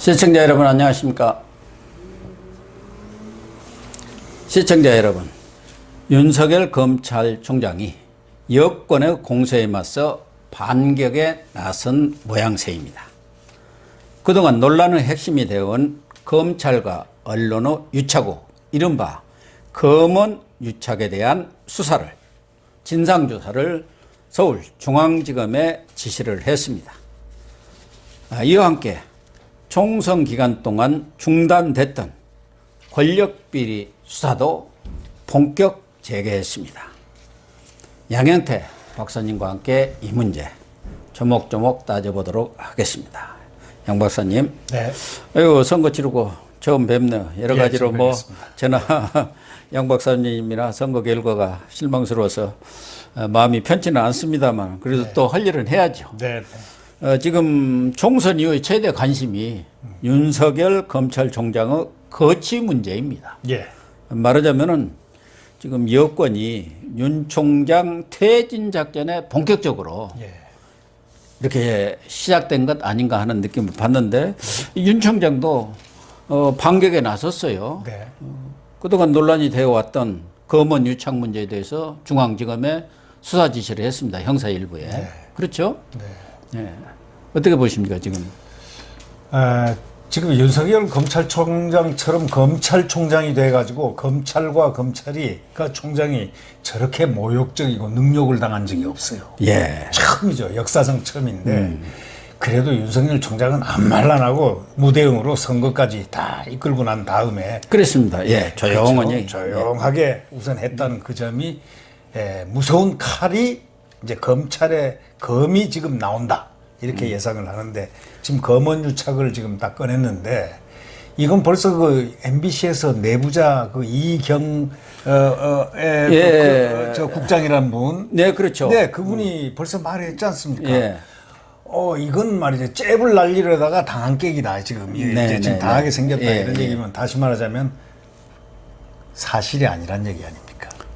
시청자 여러분 안녕하십니까? 시청자 여러분, 윤석열 검찰총장이 여권의 공세에 맞서 반격에 나선 모양새입니다. 그동안 논란의 핵심이 되어온 검찰과 언론의 유착국, 이른바 검언 유착에 대한 수사를, 진상조사를 서울중앙지검에 지시를 했습니다. 이와 함께 총선 기간 동안 중단됐던 권력비리 수사도 본격 재개했습니다. 양현태 박사님과 함께 이 문제 조목조목 따져보도록 하겠습니다. 양 박사님, 네. 아이고, 선거 치르고 처음 뵙네요. 여러 가지로 저나 양 박사님이나 선거 결과가 실망스러워서 마음이 편치는 않습니다만 그래도 또 할 일은 해야죠. 네. 지금 총선 이후의 최대 관심이 윤석열 검찰총장의 거취 문제입니다. 예. 말하자면은 지금 여권이 윤 총장 퇴진 작전에 본격적으로 이렇게 시작된 것 아닌가 하는 느낌을 받는데 윤 총장도 반격에 나섰어요. 네. 그동안 논란이 되어 왔던 검언 유착 문제에 대해서 중앙지검에 수사 지시를 했습니다. 형사 일부에. 네. 그렇죠? 네. 네. 어떻게 보십니까, 지금? 지금 윤석열 검찰총장처럼 검찰총장이 돼가지고 검찰과 검찰이, 그러니까 총장이 저렇게 모욕적이고 능욕을 당한 적이 없어요. 예. 처음이죠. 역사상 처음인데. 그래도 윤석열 총장은 아무 말 안 하고 무대응으로 선거까지 다 이끌고 난 다음에. 그렇습니다. 예. 조용히. 그렇죠. 조용하게 우선 했다는 그 점이, 무서운 칼이 이제 검찰의 검이 지금 나온다. 이렇게 예상을 하는데 지금 검언 유착을 지금 다 꺼냈는데 이건 벌써 그 MBC에서 내부자 그 이경 저 국장이란 분, 네, 그렇죠. 네, 그분이 벌써 말했지 않습니까? 예. 이건 말이죠. 잽을 날리려다가 당한 객이다 지금. 이제 지금 당하게 생겼다 이런 얘기면 다시 말하자면 사실이 아니란 얘기 아닙니까?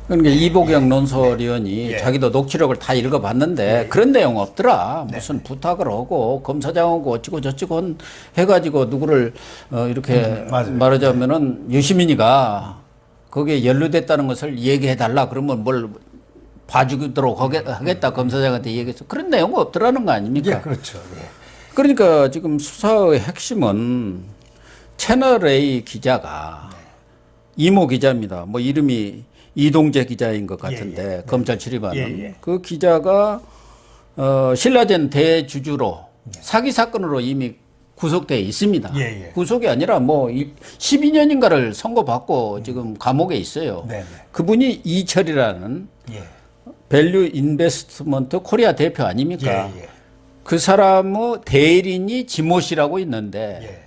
그러니까 이보경 논설위원이 자기도 녹취록을 다 읽어봤는데 그런 내용 없더라. 무슨 부탁을 하고 검사장하고 어찌고 저찌고 해가지고 누구를 이렇게 말하자면은 유시민이가 거기에 연루됐다는 것을 얘기해달라. 그러면 뭘 봐주도록 하겠다. 검사장한테 얘기해서 그런 내용 없더라는 거 아닙니까? 예, 그렇죠. 예. 그러니까 지금 수사의 핵심은 채널A 기자가 이모 기자입니다. 뭐 이름이 이동재 기자인 것 같은데 검찰 출입하는 그 기자가 신라젠 대주주로 사기 사건으로 이미 구속돼 있습니다. 구속이 아니라 뭐 12년인가를 선고받고 지금 감옥에 있어요. 그분이 이철이라는 밸류 인베스트먼트 코리아 대표 아닙니까? 그 사람의 대리인이 지모 씨라고 있는데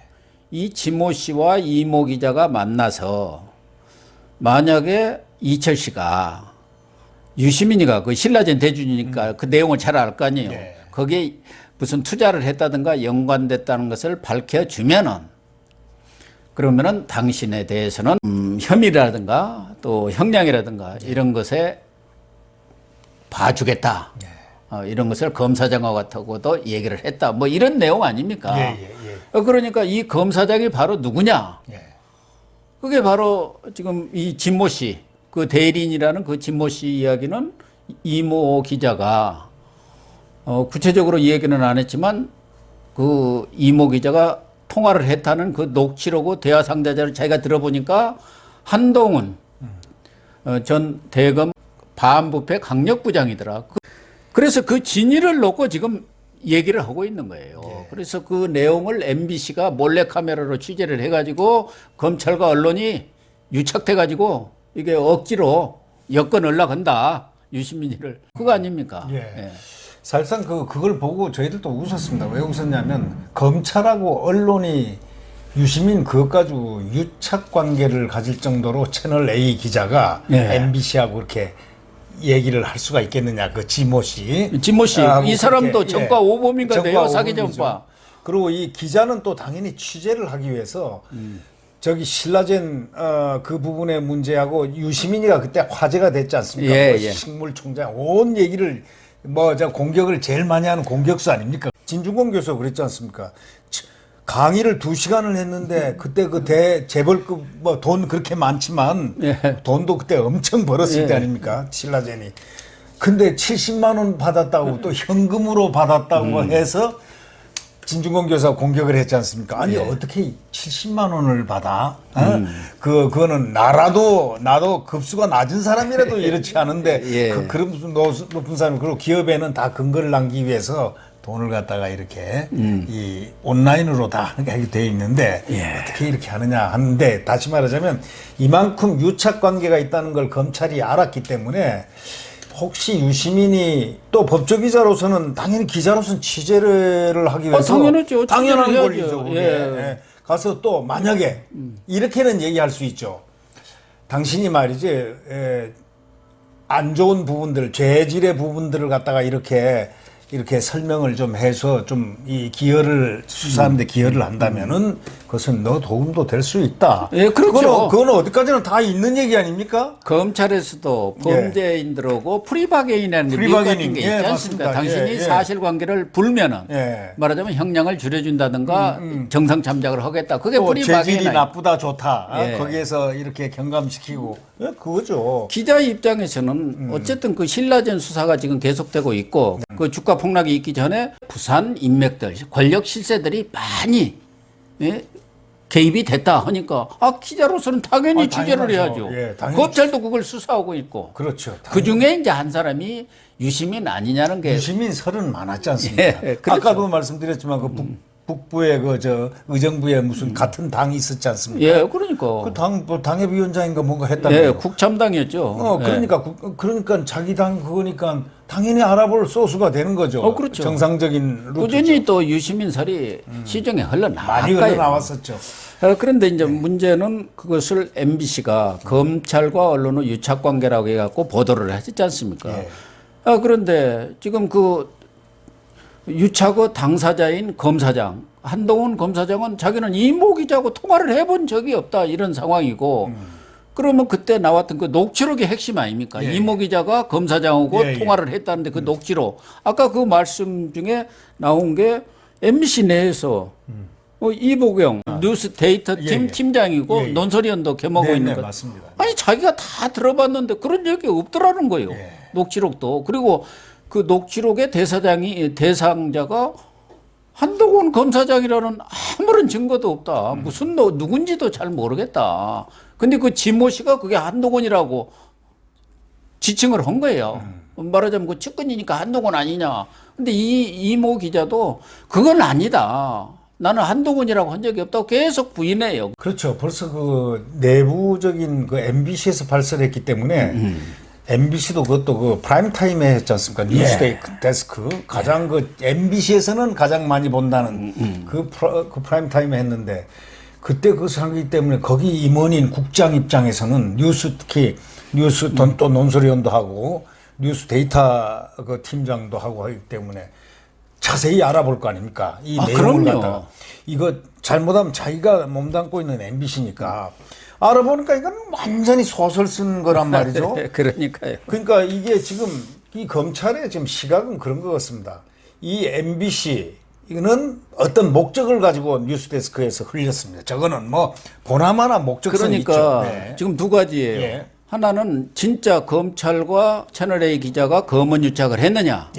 이 지모 씨와 이모 기자가 만나서 만약에 이철 씨가 유시민이가 그 신라젠 대주주니까 그 내용을 잘 알 거 아니에요. 거기에 무슨 투자를 했다든가 연관됐다는 것을 밝혀주면은 그러면은 당신에 대해서는 혐의라든가 또 형량이라든가 이런 것에 봐주겠다. 이런 것을 검사장하고도 얘기를 했다. 뭐 이런 내용 아닙니까? 그러니까 이 검사장이 바로 누구냐? 그게 바로 지금 이 진모 씨, 그 대리인이라는 그 진모 씨 이야기는 이모 기자가 구체적으로 얘기는 안 했지만 그 이모 기자가 통화를 했다는 그 녹취록의 대화 상대자를 자기가 들어보니까 한동훈 전 대검 반부패 강력부장이더라. 그래서 그 진위를 놓고 지금 얘기를 하고 있는 거예요. 그래서 그 내용을 MBC가 몰래카메라로 취재를 해가지고 검찰과 언론이 유착돼가지고 이게 억지로 여권 연락한다. 유시민이를. 그거 아닙니까? 사실상 그걸 보고 저희들도 웃었습니다. 왜 웃었냐면 검찰하고 언론이 유시민 그것 가지고 유착 관계를 가질 정도로 채널 A 기자가 MBC하고 이렇게 얘기를 할 수가 있겠느냐, 그 지모 씨. 지모 씨. 이 사람도 전과 오범인가 돼요, 사기 전과. 그리고 이 기자는 또 당연히 취재를 하기 위해서 저기 신라젠 그 부분의 문제하고 유시민이가 그때 화제가 됐지 않습니까? 식물총장 온 얘기를 저 공격을 제일 많이 하는 공격수 아닙니까? 진중권 교수가 그랬지 않습니까? 강의를 2시간을 했는데 그때 그 재벌급 뭐 돈 그렇게 많지만 돈도 그때 엄청 벌었을 때 아닙니까? 신라젠이. 근데 70만 원 받았다고 또 현금으로 받았다고 해서 진중권 교사가 공격을 했지 않습니까? 아니 어떻게 70만 원을 받아? 그거는 나도 급수가 낮은 사람이라도 이렇지 않은데 그런 무슨 높은 사람이 그리고 기업에는 다 근거를 남기기 위해서 돈을 갖다가 이렇게 이 온라인으로 다 하게 돼 있는데 어떻게 이렇게 하느냐 하는데 다시 말하자면 이만큼 유착 관계가 있다는 걸 검찰이 알았기 때문에 혹시 유시민이 또 법조기자로서는 당연히 기자로서는 취재를 하기 위해서 당연하죠. 당연한 취재를 권리죠. 해야죠. 가서 또 만약에 이렇게는 얘기할 수 있죠. 당신이 말이지 안 좋은 부분들, 죄질의 부분들을 갖다가 이렇게 설명을 좀 해서 좀 이 기여를 수사하는데 기여를 한다면은 그것은 너 도움도 될 수 있다. 예, 그렇죠. 그거는 어디까지나 다 있는 얘기 아닙니까? 검찰에서도 범죄인들하고 프리바게인이라는 게 미국 같은 게 있지 않습니까? 맞습니다. 당신이 사실관계를 불면은 말하자면 형량을 줄여준다든가 정상 참작을 하겠다. 그게 프리바게인. 재질이 나쁘다 좋다. 거기에서 이렇게 경감시키고 그거죠. 기자 입장에서는 어쨌든 그 신라젠 수사가 지금 계속되고 있고 그 주가 폭락이 있기 전에 부산 인맥들, 권력 실세들이 많이 개입이 됐다 하니까 기자로서는 당연히 취재를 당연하죠. 해야죠. 당연히. 검찰도 그걸 수사하고 있고. 그렇죠. 그 중에 이제 한 사람이 유시민 아니냐는 게. 유시민 설은 많았지 않습니까? 그렇죠. 아까도 말씀드렸지만 그 북부에 의정부에 무슨 같은 당이 있었지 않습니까? 그러니까. 그 당협위원장인가 뭔가 했다면서요. 국참당이었죠. 그러니까 자기 당 그거니까 당연히 알아볼 소스가 되는 거죠. 그렇죠. 정상적인 루트죠. 꾸준히 또 유시민설이 시중에 흘러나왔어요. 많이 흘러나왔었죠. 그런데 이제 문제는 그것을 MBC가 검찰과 언론의 유착관계라고 해갖고 보도를 했지 않습니까? 그런데 지금 그 유착의 당사자인 검사장, 한동훈 검사장은 자기는 이모 기자하고 통화를 해본 적이 없다 이런 상황이고 그러면 그때 나왔던 그 녹취록이 핵심 아닙니까? 이모 기자가 검사장하고 통화를 했다는데 그 녹취록. 아까 그 말씀 중에 나온 게 MBC 내에서 이보경 뉴스 데이터 팀 팀장이고 논설위원도 겸하고 있는 거. 맞습니다. 아니 자기가 다 들어봤는데 그런 얘기 없더라는 거예요. 녹취록도. 그리고 그 녹취록의 대상자가 한동훈 검사장이라는 아무런 증거도 없다. 무슨 누군지도 잘 모르겠다. 근데 그 지모 씨가 그게 한동훈이라고 지칭을 한 거예요. 말하자면 그 측근이니까 한동훈 아니냐. 근데 이 이모 기자도 그건 아니다. 나는 한동훈이라고 한 적이 없다고 계속 부인해요. 그렇죠. 벌써 그 내부적인 그 MBC에서 발설했기 때문에 MBC도 그것도 그 프라임 타임에 했지 않습니까? 뉴스 데스크 가장 그 MBC에서는 가장 많이 본다는 그 프라임 타임에 했는데 그때 그것을 하기 때문에 거기 임원인 국장 입장에서는 특히 뉴스 또 논설위원도 하고 뉴스 데이터 그 팀장도 하고 하기 때문에 자세히 알아볼 거 아닙니까? 이 내용을 갖다가 이거 잘못하면 자기가 몸담고 있는 MBC니까 알아보니까 이건 완전히 소설 쓴 거란 말이죠. 그러니까요. 그러니까 이게 지금 이 검찰의 지금 시각은 그런 것 같습니다. 이 MBC 이거는 어떤 목적을 가지고 뉴스데스크에서 흘렸습니다. 저거는 뭐 보나마나 목적성이 그러니까 있죠. 지금 두 가지예요. 하나는 진짜 검찰과 채널A 기자가 검언 유착을 했느냐.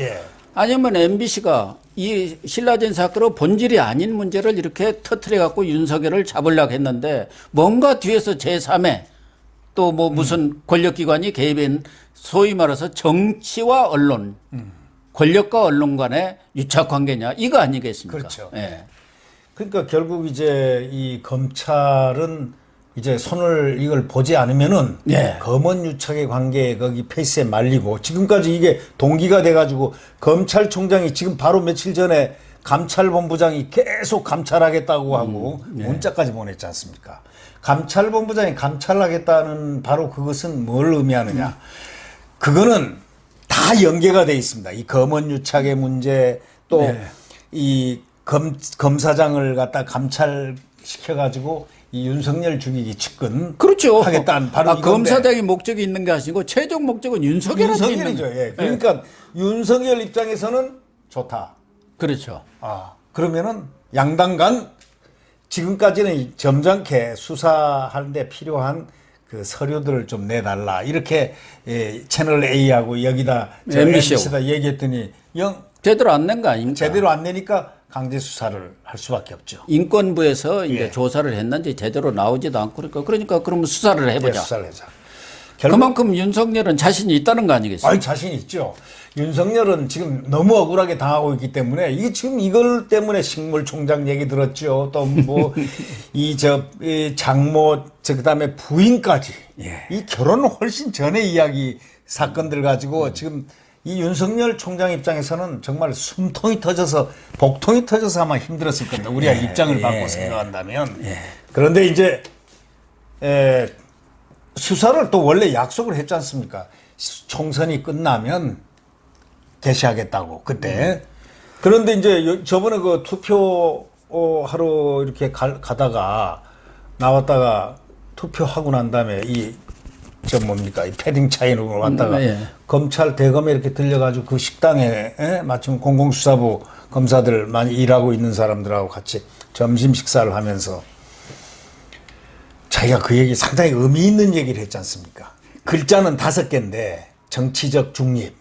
아니면 MBC가 이 신라젠 사건의 본질이 아닌 문제를 이렇게 터트려 갖고 윤석열을 잡으려고 했는데 뭔가 뒤에서 제3의 또 뭐 무슨 권력기관이 개입한 소위 말해서 정치와 언론, 권력과 언론 간의 유착관계냐 이거 아니겠습니까? 그렇죠. 그러니까 결국 이제 이 검찰은 이제 이걸 보지 않으면은 검언 유착의 관계에 거기 페이스에 말리고 지금까지 이게 동기가 돼가지고 검찰총장이 지금 바로 며칠 전에 감찰본부장이 계속 감찰하겠다고 하고 문자까지 보냈지 않습니까? 감찰본부장이 감찰하겠다는 바로 그것은 뭘 의미하느냐? 그거는 다 연계가 돼 있습니다. 이 검언 유착의 문제 또 이 검사장을 갖다 감찰시켜가지고 이 윤석열 죽이기 측근 그렇죠. 하겠다는 바로 이건데. 검사장이 목적이 있는 게 아니고 최종 목적은 윤석열한테 있는 거예요. 그러니까 윤석열 입장에서는 좋다. 그렇죠. 그러면은 양당 간 지금까지는 점잖게 수사하는데 필요한 그 서류들을 좀 내달라 이렇게 채널 A하고 여기다 MBC다 얘기했더니 제대로 안 낸 거 아닙니까? 제대로 안 내니까 강제 수사를 할 수밖에 없죠. 인권부에서 이제 조사를 했는지 제대로 나오지도 않고 그러니까 그러면 수사를 해보자. 수사를 하자. 그만큼 윤석열은 자신이 있다는 거 아니겠어요? 아니, 자신 있죠. 윤석열은 지금 너무 억울하게 당하고 있기 때문에 이게 지금 이걸 때문에 식물총장 얘기 들었죠. 또 뭐 이 장모 그다음에 부인까지 이 결혼은 훨씬 전의 이야기 사건들 가지고 지금 이 윤석열 총장 입장에서는 정말 숨통이 터져서 복통이 터져서 아마 힘들었을 겁니다. 우리가 입장을 바꿔 생각한다면. 그런데 이제 수사를 또 원래 약속을 했지 않습니까? 총선이 끝나면 개시하겠다고 그때. 그런데 이제 저번에 그 투표하러 이렇게 가다가 나왔다가 투표하고 난 다음에 이 패딩 차이로 왔다가 검찰 대검에 이렇게 들려가지고 그 식당에 마침 공공수사부 검사들 많이 일하고 있는 사람들하고 같이 점심 식사를 하면서 자기가 그 얘기 상당히 의미 있는 얘기를 했지 않습니까? 글자는 5개인데 정치적 중립.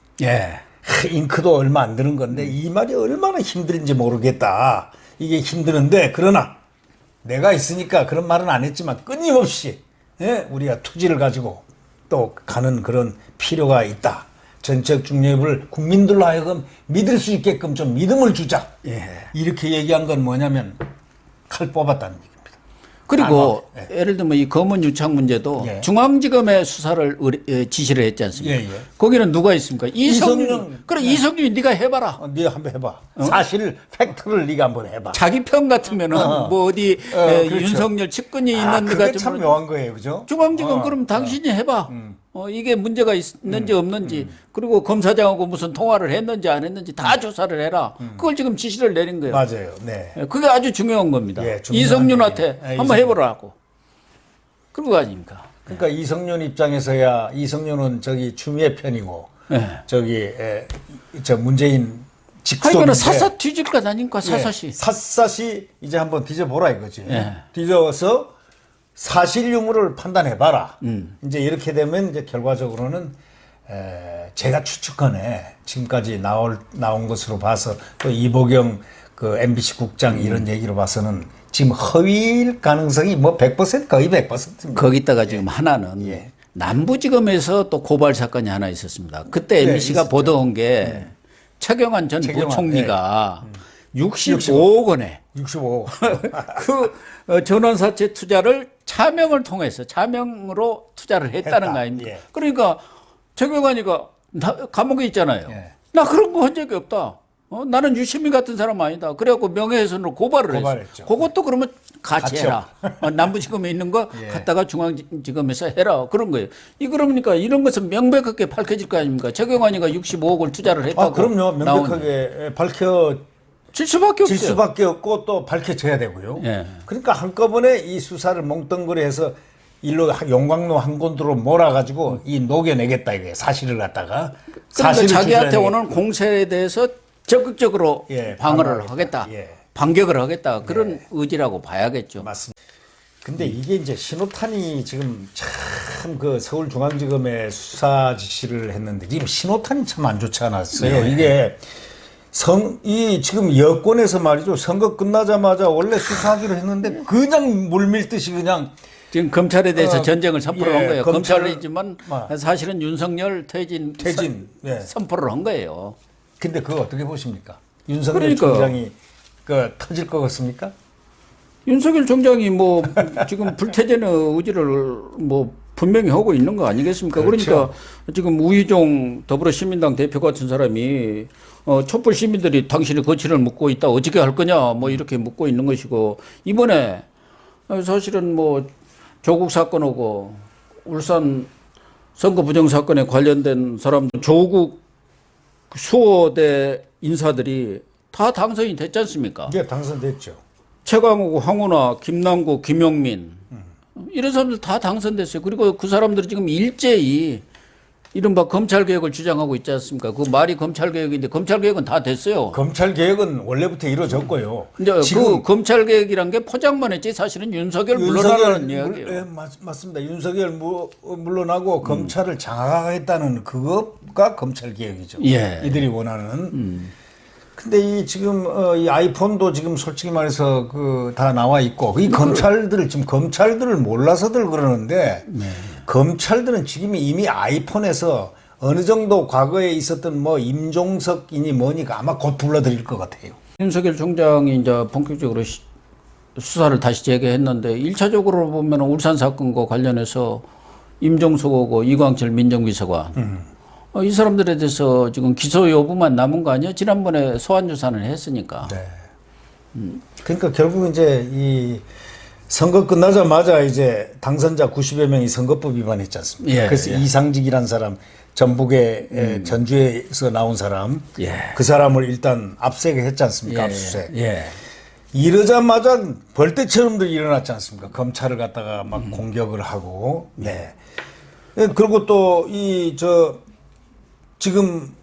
잉크도 얼마 안 드는 건데 이 말이 얼마나 힘든지 모르겠다. 이게 힘드는데 그러나 내가 있으니까 그런 말은 안 했지만 끊임없이 우리가 투지를 가지고 또 가는 그런 필요가 있다. 정치적 중립을 국민들로 하여금 믿을 수 있게끔 좀 믿음을 주자. 이렇게 얘기한 건 뭐냐면 칼 뽑았다는 얘기입니다. 그리고 예를 들면 이 검은 유착 문제도 중앙지검에 수사를 지시를 했지 않습니까? 거기는 누가 있습니까? 이성윤. 그래 이성윤이 네가 해봐라. 네가 한번 해봐. 사실 팩트를 네가 한번 해봐. 자기 편 같으면은 뭐 어디 그렇죠. 윤석열 측근이 있는 데가 참 묘한 거예요, 그죠? 중앙지검 그럼 당신이 해봐. 이게 문제가 있는지 없는지 그리고 검사장하고 무슨 통화를 했는지 안 했는지 다 조사를 해라. 그걸 지금 지시를 내린 거예요. 맞아요. 네. 그게 아주 중요한 겁니다. 이성윤한테 한번 해보라고. 그런 거 아닙니까? 그러니까 이성윤 입장에서야 이성윤은 저기 추미애 편이고 저 문재인 직속인데 이거는 샅샅 뒤질 것 아닙니까? 샅샅이. 샅샅이 이제 한번 뒤져보라 이거지. 뒤져서 사실 유무를 판단해봐라. 이제 이렇게 되면 이제 결과적으로는 제가 추측하네. 지금까지 나온 것으로 봐서 또 이보경 그 MBC 국장 이런 얘기로 봐서는 지금 허위일 가능성이 뭐 100% 거의 100%입니다. 거기다가 지금 하나는 남부지검에서 또 고발 사건이 하나 있었습니다. 그때 MBC가 보도한 게 최경환 전 부총리가 65억 원에 65억 그 전원사채 투자를 차명으로 투자를 했다는 거 아닙니까? 그러니까 최경환이가 감옥에 있잖아요. 나 그런 거 한 적이 없다. 나는 유시민 같은 사람 아니다. 그래갖고 명예훼손으로 고발을 했어. 그것도 그러면 같이 해라. 남부지검에 있는 거 갖다가 중앙지검에서 해라. 그런 거예요. 그러니까 이런 것은 명백하게 밝혀질 거 아닙니까? 최경환이가 65억을 투자를 했다고. 그럼요. 명백하게 질 수밖에 없어요. 질 수밖에 없고 또 밝혀져야 되고요. 그러니까 한꺼번에 이 수사를 몽덩거리해서 일로 용광로 한 곳으로 몰아가지고 이 녹여내겠다 이게 사실을 갖다가 그러니까 자기한테 오는 공세에 대해서 적극적으로 방어를 하겠다. 반격을 하겠다. 그런 의지라고 봐야겠죠. 맞습니다. 근데 이게 이제 신호탄이 지금 참 그 서울중앙지검에 수사 지시를 했는데 지금 신호탄이 참 안 좋지 않았어요. 이게 지금 여권에서 말이죠. 선거 끝나자마자 원래 수사하기로 했는데 그냥 물밀듯이 그냥 지금 검찰에 대해서 전쟁을 선포를 한 거예요. 검찰이지만 사실은 윤석열 퇴진 선포를 한 거예요. 근데 그거 어떻게 보십니까? 윤석열 총장이 터질 것 같습니까? 윤석열 총장이 뭐 지금 불태전의 의지를 뭐 분명히 하고 있는 거 아니겠습니까? 그렇죠. 그러니까 지금 우희종 더불어시민당 대표 같은 사람이 촛불 시민들이 당신의 거취를 묻고 있다. 어떻게 할 거냐? 뭐 이렇게 묻고 있는 것이고 이번에 사실은 뭐 조국 사건하고 울산 선거 부정 사건에 관련된 사람들 조국 수호대 인사들이 다 당선이 됐지 않습니까? 네, 당선됐죠. 최강욱, 황운하, 김남국, 김용민 이런 사람들 다 당선됐어요. 그리고 그 사람들이 지금 일제히 이른바 검찰개혁을 주장하고 있지 않습니까? 그 말이 검찰개혁인데 검찰개혁은 다 됐어요. 검찰 개혁은 원래부터 이루어졌고요. 이제 그 검찰개혁이란 게 포장만 했지 사실은 윤석열 물러나라는 이야기예요. 예, 맞습니다. 윤석열 물러나고 검찰을 장악하겠다는 그것가 검찰 개혁이죠. 예. 이들이 원하는. 근데 이 지금 이 아이폰도 지금 솔직히 말해서 그 다 나와 있고 이 검찰들을 몰라서들 그러는데 검찰들은 지금 이미 아이폰에서 어느 정도 과거에 있었던 뭐 임종석이니 뭐니까 아마 곧 불러드릴 것 같아요. 윤석열 총장이 이제 본격적으로 수사를 다시 재개했는데 1차적으로 보면 울산 사건과 관련해서 임종석하고 이광철 민정비서관 이 사람들에 대해서 지금 기소 여부만 남은 거 아니야? 지난번에 소환 조사는 했으니까. 네. 그러니까 결국 이제 이 선거 끝나자마자 이제 당선자 90여 명이 선거법 위반했지 않습니까? 예, 그래서 예. 이상직이란 사람 전북의 전주에서 나온 사람 그 사람을 일단 압색을 했지 않습니까? 압수수색. 이러자마자 벌떼처럼들 일어났지 않습니까? 검찰을 갖다가 막 공격을 하고. 네. 그리고 또 지금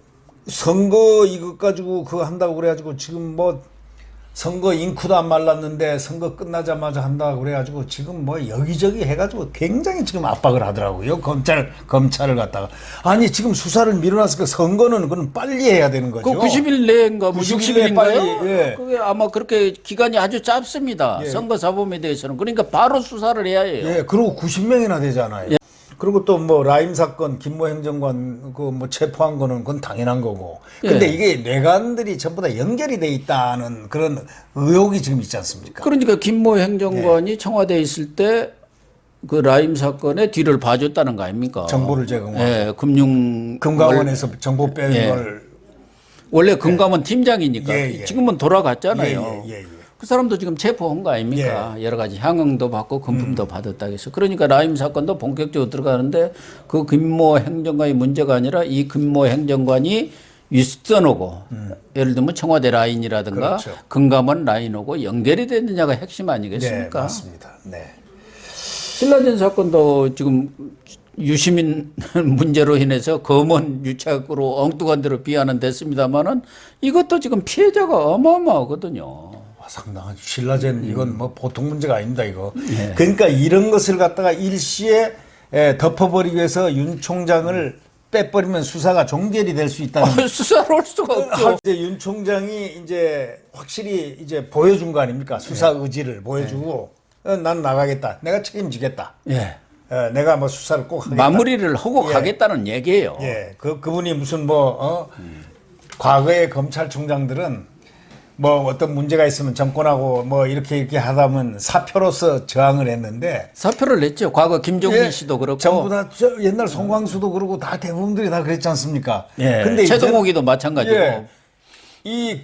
선거 이것 가지고 그거 한다고 그래가지고 지금 뭐 선거 잉크도 안 말랐는데 선거 끝나자마자 한다고 그래가지고 지금 뭐 여기저기 해가지고 굉장히 지금 압박을 하더라고요. 검찰을 갖다가. 아니 지금 수사를 미뤄놨으니까 선거는 그건 빨리 해야 되는 거죠. 그 90일 내인가 뭐 60일인가요? 빨리, 예. 그게 아마 그렇게 기간이 아주 짧습니다. 예. 선거 사범에 대해서는. 그러니까 바로 수사를 해야 해요. 예, 그리고 90명이나 되잖아요. 예. 그리고 또 뭐 라임 사건 김모 행정관 그 뭐 체포한 거는 그건 당연한 거고. 근데 예. 이게 뇌관들이 전부 다 연결이 돼 있다는 그런 의혹이 지금 있지 않습니까? 그러니까 김모 행정관이 청와대에 있을 때 그 라임 사건의 뒤를 봐줬다는 거 아닙니까? 정보를 제공하고. 예, 금감원에서 정보 빼는 예. 걸. 원래 금감원 팀장이니까 예, 예. 지금은 돌아갔잖아요. 예. 그 사람도 지금 체포한 거 아닙니까? 여러 가지 향응도 받고 금품도 받았다 해서. 그러니까 라임 사건도 본격적으로 들어가는데 그 김모 행정관이 문제가 아니라 이 김모 행정관이 윗선오고 예를 들면 청와대 라인이라든가 그렇죠. 금감원 라인오고 연결이 됐느냐가 핵심 네, 아니겠습니까? 맞습니다. 네. 신라젠 사건도 지금 유시민 문제로 인해서 검언 유착으로 엉뚱한 데로 비하는 됐습니다만은 이것도 지금 피해자가 어마어마하거든요. 상당하죠. 신라젠 이건 뭐 보통 문제가 아닙니다, 이거. 그러니까 이런 것을 갖다가 일시에 덮어버리기 위해서 윤 총장을 빼버리면 수사가 종결이 될 수 있다는. 수사를 할 수가 없죠. 이제 윤 총장이 이제 확실히 이제 보여준 거 아닙니까? 수사 의지를 보여주고 난 나가겠다. 내가 책임지겠다. 예. 내가 뭐 수사를 꼭 하겠다. 마무리를 하고 가겠다는 얘기예요. 예. 그분이 무슨 과거의 검찰총장들은 뭐 어떤 문제가 있으면 정권하고 뭐 이렇게 하다면 사표로서 저항을 했는데 사표를 냈죠. 과거 김종민 씨도 그렇고. 전부 다 옛날 송광수도 그러고 다 대부분들이 다 그랬지 않습니까? 예. 근데 최동욱이도 마찬가지고. 예. 이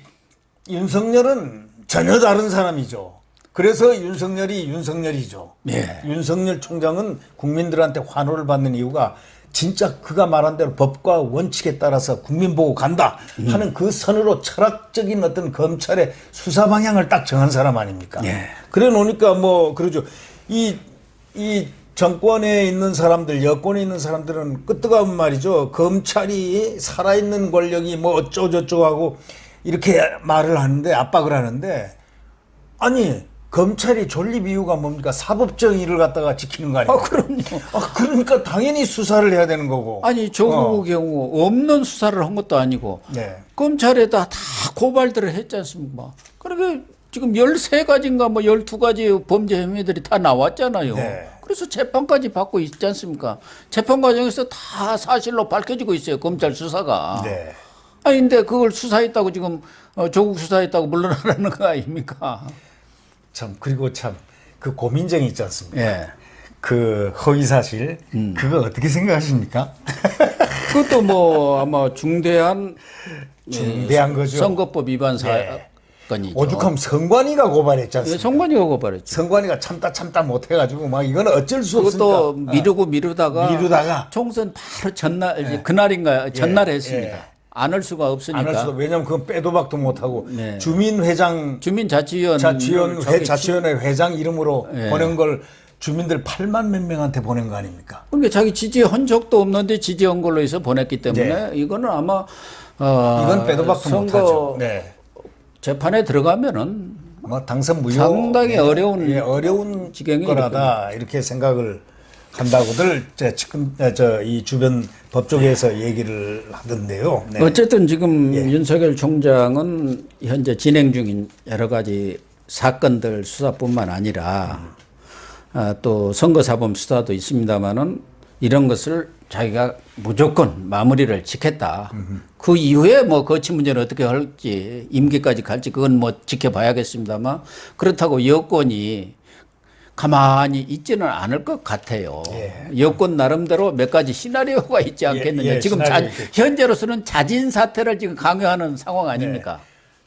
윤석열은 전혀 다른 사람이죠. 그래서 윤석열이 윤석열이죠. 예. 윤석열 총장은 국민들한테 환호를 받는 이유가 진짜 그가 말한 대로 법과 원칙에 따라서 국민 보고 간다 하는 그 선으로 철학적인 어떤 검찰의 수사 방향을 딱 정한 사람 아닙니까? 예. 그래 놓으니까 뭐 그러죠. 이 정권에 있는 사람들, 여권에 있는 사람들은 끄떡한 말이죠. 검찰이 살아있는 권력이 뭐 어쩌고저쩌고 하고 이렇게 말을 하는데 압박을 하는데 아니 검찰이 존립 이유가 뭡니까? 사법적 일을 갖다가 지키는 거 아닙니까? 그럼요. 그러니까 당연히 수사를 해야 되는 거고. 아니 조국 경우 없는 수사를 한 것도 아니고 네. 검찰에다 다 고발들을 했지 않습니까? 그러니까 지금 13가지인가 뭐 12가지 범죄 혐의들이 다 나왔잖아요. 네. 그래서 재판까지 받고 있지 않습니까? 재판 과정에서 다 사실로 밝혀지고 있어요. 검찰 수사가. 네. 아니 근데 그걸 수사했다고 지금 조국 수사했다고 물러나라는 거 아닙니까? 참 그리고 참 그 고민정이 있지 않습니까? 예. 그 허위 사실 그거 어떻게 생각하십니까? 그것도 뭐 아마 중대한 거죠. 선거법 위반 네. 사건이죠. 오죽하면 성관이가 고발했지 예, 않습니까? 성관이가 고발했죠. 성관이가 참다 못해가지고 막 이거는 어쩔 수 없으니까 그것도 미루다가 총선 바로 전날 이제 그날인가 전날 했습니다. 안 할 수가 없으니까. 안 할 수도 왜냐면 그건 빼도 박도 못하고 네. 주민회장 주민자치위원 자치위원회 회장 이름으로 보낸 걸 주민들 8만 몇 명한테 보낸 거 아닙니까? 그러니까 자기 지지한 적도 없는데 지지한 걸로 해서 보냈기 때문에 이거는 아마 이건 빼도 박도 선거 못하죠. 네. 재판에 들어가면 뭐 당선 무효 상당히 어려운 어려운 지경이 거라다 이렇게 생각을 한다고들 이 주변 법조계에서 얘기를 하던데요. 네. 어쨌든 지금 윤석열 총장은 현재 진행 중인 여러 가지 사건들 수사뿐만 아니라 또 선거사범 수사도 있습니다만은 이런 것을 자기가 무조건 마무리를 짓겠다. 그 이후에 뭐 거치 문제는 어떻게 할지 임기까지 갈지 그건 뭐 지켜봐야겠습니다만 그렇다고 여권이 가만히 있지는 않을 것 같아요. 여권 나름대로 몇 가지 시나리오가 있지 않겠느냐. 지금 현재로서는 자진 사퇴를 지금 강요하는 상황 아닙니까?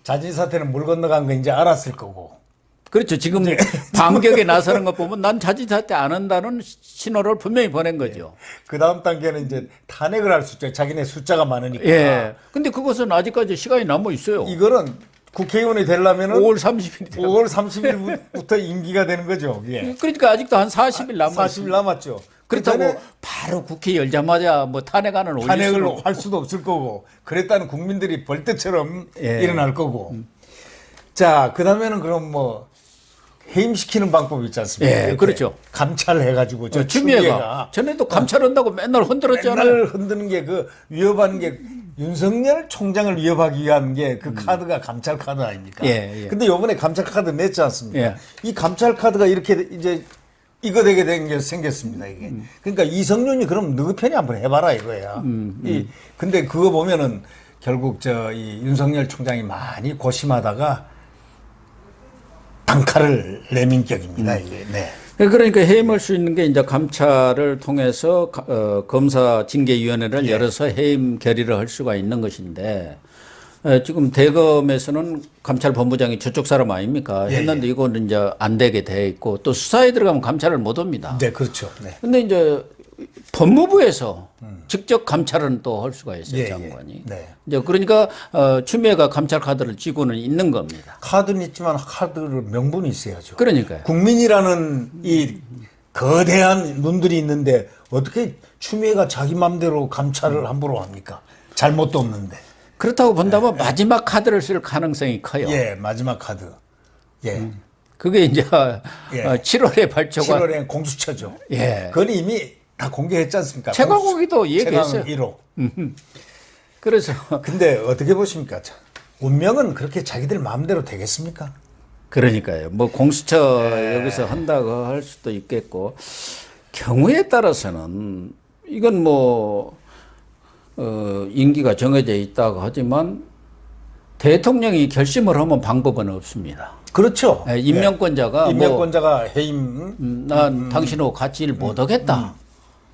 자진 사퇴는 물 건너간 거 이제 알았을 거고. 그렇죠. 지금 반격에 나서는 거 보면 난 자진 사퇴 안 한다는 신호를 분명히 보낸 거죠. 그 다음 단계는 이제 탄핵을 할 수 있죠. 자기네 숫자가 많으니까. 예. 근데 그것은 아직까지 시간이 남아 있어요. 이거는 국회의원이 되려면은 5월 30일. 5월 30일부터 임기가 되는 거죠. 예. 그러니까 아직도 한 40일 남아 40일 남았죠. 그렇다고 바로 국회 열자마자 뭐 탄핵안을 올릴 탄핵을 수는 할 수도 없을 거고 그랬다는 국민들이 벌떼처럼 일어날 거고. 자, 그다음에는 그럼 뭐 해임시키는 방법이 있지 않습니까? 예, 그렇죠. 감찰해가지고 저 추미애가 전에도 감찰한다고 맨날 흔들었잖아요. 맨날 흔드는 게 그 위협하는 게 윤석열 총장을 위협하기 위한 게 그 카드가 감찰 카드 아닙니까? 예. 근데 요번에 감찰 카드 냈지 않습니까? 예. 이 감찰 카드가 이렇게 이제 이거 되게 된 게 생겼습니다, 이게. 그러니까 이성윤이 그럼 너희 편이 한번 해봐라 이거야. 근데 그거 보면은 결국 이 윤석열 총장이 많이 고심하다가 단칼을 내민 격입니다, 이게. 네. 그러니까 해임할 수 있는 게 이제 감찰을 통해서 검사 징계위원회를 열어서 해임 결의를 할 수가 있는 것인데 지금 대검에서는 감찰본부장이 저쪽 사람 아닙니까? 했는데 이거는 이제 안 되게 돼 있고 또 수사에 들어가면 감찰을 못 합니다. 네, 그렇죠. 네. 근데 이제 법무부에서 직접 감찰은 또 할 수가 있어요, 장관이. 네. 이제 그러니까 추미애가 감찰 카드를 쥐고는 있는 겁니다. 카드는 있지만 카드를 명분이 있어야죠. 그러니까요. 국민이라는 이 거대한 눈들이 있는데 어떻게 추미애가 자기 맘대로 감찰을 함부로 합니까? 잘못도 없는데. 그렇다고 본다면 마지막 카드를 쓸 가능성이 커요. 예, 마지막 카드. 예. 그게 이제 7월에 발표가 7월에 공수처죠. 예. 그건 이미 다 공개했지 않습니까? 최강욱이도 얘기했어요. 최강 1호. 그래서 근데 어떻게 보십니까? 운명은 그렇게 자기들 마음대로 되겠습니까? 그러니까요. 뭐 공수처 여기서 한다고 할 수도 있겠고 경우에 따라서는 이건 뭐 임기가 정해져 있다고 하지만 대통령이 결심을 하면 방법은 없습니다. 그렇죠. 임명권자가 임명권자가 해임 난 당신하고 같이 일 못하겠다.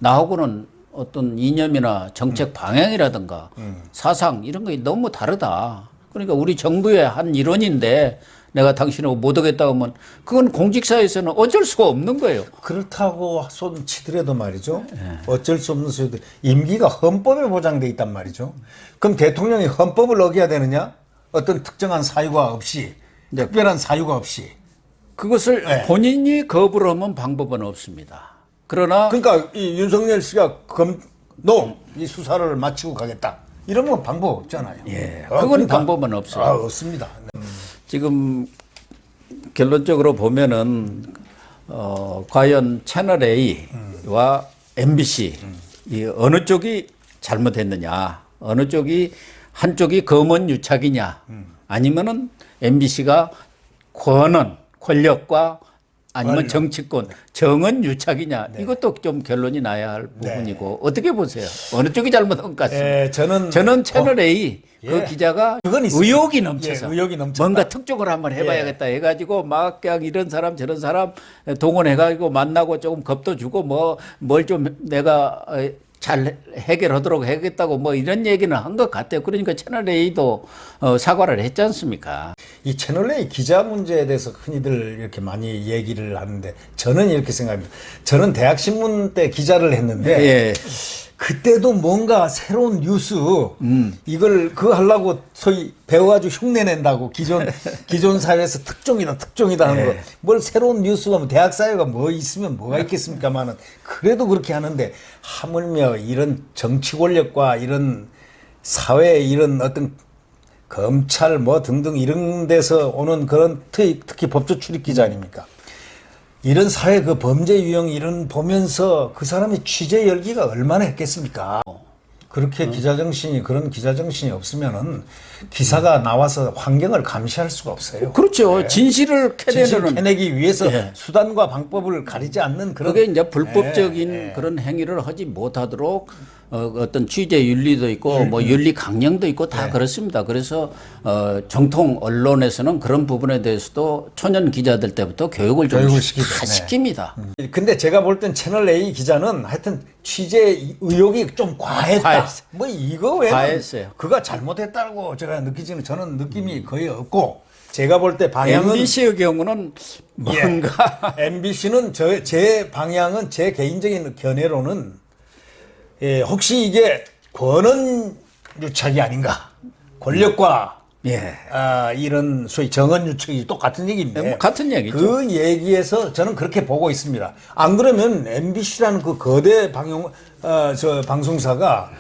나하고는 어떤 이념이나 정책 방향이라든가 사상 이런 게 너무 다르다. 그러니까 우리 정부의 한 일원인데 내가 당신하고 못하겠다 하면 그건 공직사에서는 어쩔 수가 없는 거예요. 그렇다고 손 치더라도 말이죠. 어쩔 수 없는 소리도 임기가 헌법에 보장돼 있단 말이죠. 그럼 대통령이 헌법을 어겨야 되느냐? 어떤 특정한 사유가 없이 특별한 사유가 없이 그것을 본인이 거부를 하면 방법은 없습니다. 그러나 그러니까 이 윤석열 씨가 이 수사를 마치고 가겠다. 이러면 방법 없잖아요. 예, 그건 방법은 없어요. 없습니다. 지금 결론적으로 보면은 과연 채널 A와 MBC 이 어느 쪽이 잘못했느냐, 어느 쪽이 한쪽이 검은 유착이냐, 아니면은 MBC가 권력과 아니면 정치권, 정은 유착이냐, 이것도 좀 결론이 나야 할 부분이고, 어떻게 보세요? 어느 쪽이 잘못한 것 같습니다. 저는 채널 A, 그 기자가 의욕이 넘쳐서, 의욕이 넘쳤다. 뭔가 특종을 한번 해봐야겠다 해가지고, 막 그냥 이런 사람 저런 사람 동원해가지고 만나고 조금 겁도 주고, 뭘 좀 내가 잘 해결하도록 하겠다고 뭐 이런 얘기는 한 것 같아요. 그러니까 채널 A도 사과를 했지 않습니까? 이 채널 A 기자 문제에 대해서 흔히들 이렇게 많이 얘기를 하는데 저는 이렇게 생각합니다. 저는 대학 신문 때 기자를 했는데 그때도 뭔가 새로운 뉴스 이걸 그거 하려고 소위 배워가지고 흉내낸다고 기존 사회에서 특종이다 하는 거 뭘 새로운 뉴스가 뭐 대학 사회가 뭐 있으면 뭐가 있겠습니까만은 그래도 그렇게 하는데 하물며 이런 정치 권력과 이런 사회 이런 어떤 검찰 뭐 등등 이런 데서 오는 그런 특히 법조 출입 기자 아닙니까? 이런 사회 그 범죄 유형 이런 보면서 그 사람이 취재 열기가 얼마나 했겠습니까? 그렇게 그런 기자 정신이 없으면은 기사가 나와서 환경을 감시할 수가 없어요. 그렇죠. 진실을 캐내기 위해서 수단과 방법을 가리지 않는 그런. 그게 이제 불법적인 그런 행위를 하지 못하도록 어떤 취재 윤리도 있고 뭐 윤리 강령도 있고 다 그렇습니다. 그래서 정통 언론에서는 그런 부분에 대해서도 초년 기자들 때부터 교육을 다 시킵니다. 근데 제가 볼 땐 채널 A 기자는 하여튼 취재 의욕이 좀 과했다. 뭐 이거 왜 과했어요. 그가 잘못했다고 제가 느끼지는 저는 느낌이 거의 없고 제가 볼 때 방향은 MBC의 경우는 뭔가 MBC는 제 방향은 제 개인적인 견해로는 혹시 이게 권한 유착이 아닌가 권력과 이런 소위 정언 유착이 똑같은 얘기인데 뭐 같은 얘기죠. 그 얘기에서 저는 그렇게 보고 있습니다. 안 그러면 MBC라는 그 거대 방송사가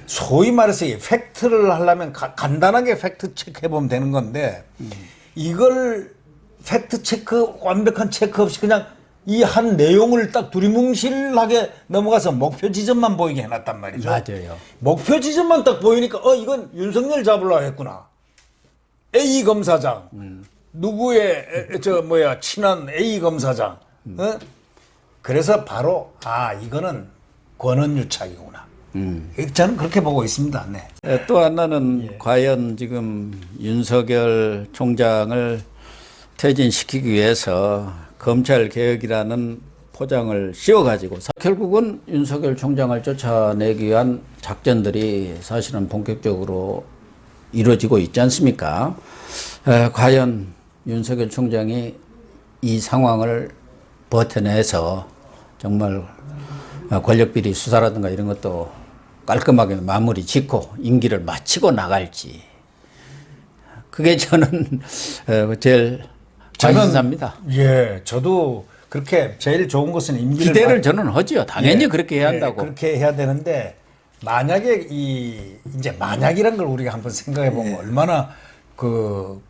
소위 말해서 팩트를 하려면 간단하게 팩트 체크해 보면 되는 건데 이걸 팩트 체크 완벽한 체크 없이 그냥 이 한 내용을 딱 두리뭉실하게 넘어가서 목표 지점만 보이게 해놨단 말이죠. 맞아요. 목표 지점만 딱 보이니까 이건 윤석열 잡으려고 했구나. A 검사장 누구의 친한 A 검사장 그래서 바로 이거는 권한유착이구나. 저는 그렇게 보고 있습니다. 네. 또 하나는 과연 지금 윤석열 총장을 퇴진시키기 위해서 검찰 개혁이라는 포장을 씌워가지고 결국은 윤석열 총장을 쫓아내기 위한 작전들이 사실은 본격적으로 이루어지고 있지 않습니까? 과연 윤석열 총장이 이 상황을 버텨내서 정말 권력비리 수사라든가 이런 것도 깔끔하게 마무리 짓고 임기를 마치고 나갈지 그게 저는 제일 관심사입니다. 저도 그렇게 제일 좋은 것은 임기를 기대를 저는 하지요. 당연히 그렇게 해야 한다고. 그렇게 해야 되는데 만약에 이제 만약이란 걸 우리가 한번 생각해 보면 얼마나 큰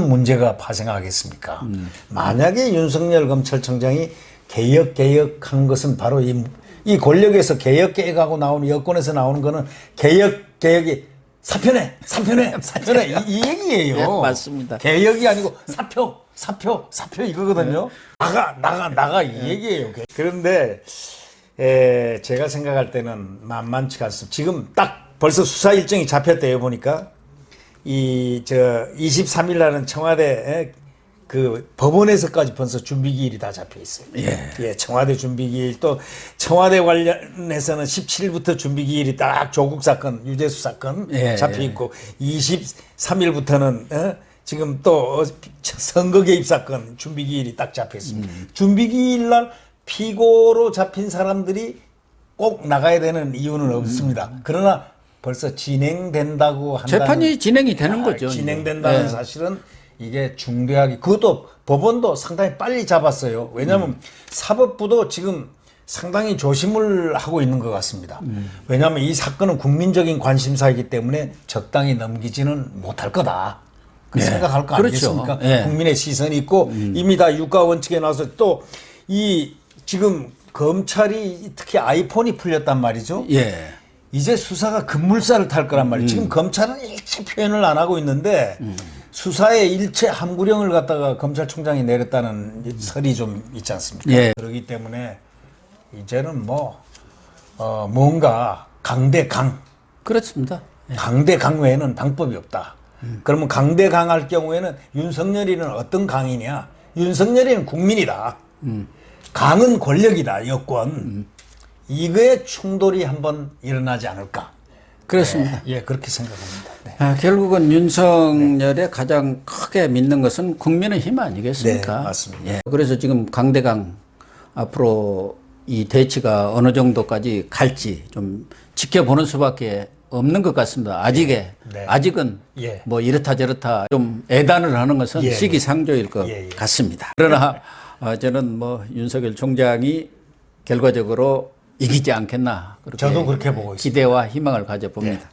문제가 발생하겠습니까? 만약에 윤석열 검찰총장이 개혁한 것은 바로 이 권력에서 개혁하고 나오는 여권에서 나오는 거는 개혁이 사표내 이 얘기예요. 네, 맞습니다. 개혁이 아니고 사표 이거거든요. 나가 이 얘기예요. 그런데 제가 생각할 때는 만만치가 않습니다. 지금 딱 벌써 수사 일정이 잡혔대요. 보니까 23일 날은 청와대 그 법원에서까지 벌써 준비기일이 다 잡혀 있어요. 청와대 준비기일 또 청와대 관련해서는 17일부터 준비기일이 딱 조국 사건, 유재수 사건 잡혀 있고 23일부터는 지금 또 선거 개입 사건 준비기일이 딱 잡혀 있습니다. 준비기일 날 피고로 잡힌 사람들이 꼭 나가야 되는 이유는 없습니다. 그러나 벌써 진행된다고 한다는 재판이 진행이 되는 거죠. 진행된다는 사실은 이게 중대하게 그것도 법원도 상당히 빨리 잡았어요. 왜냐하면 사법부도 지금 상당히 조심을 하고 있는 것 같습니다. 왜냐하면 이 사건은 국민적인 관심사이기 때문에 적당히 넘기지는 못할 거다. 생각할 거 아니겠습니까? 국민의 시선이 있고 이미 다 유가 원칙에 나와서 또 지금 검찰이 특히 아이폰이 풀렸단 말이죠. 이제 수사가 급물살을 탈 거란 말이에요. 지금 검찰은 일체 표현을 안 하고 있는데 수사에 일체 함구령을 갖다가 검찰총장이 내렸다는 설이 좀 있지 않습니까? 그렇기 때문에 이제는 뭔가 강대강. 그렇습니다. 강대강 외에는 방법이 없다. 그러면 강대강할 경우에는 윤석열이는 어떤 강이냐? 윤석열이는 국민이다. 강은 권력이다. 여권. 이거의 충돌이 한번 일어나지 않을까. 그렇습니다. 그렇게 생각합니다. 결국은 윤석열의 가장 크게 믿는 것은 국민의 힘 아니겠습니까? 맞습니다. 그래서 지금 강대강 앞으로 이 대치가 어느 정도까지 갈지 좀 지켜보는 수밖에 없는 것 같습니다. 아직은 예. 뭐 이렇다 저렇다 좀 애단을 하는 것은 예, 시기상조일 것 같습니다. 그러나 저는 뭐 윤석열 총장이 결과적으로 이기지 않겠나 저도 그렇게 보고 있습니다. 기대와 희망을 가져봅니다.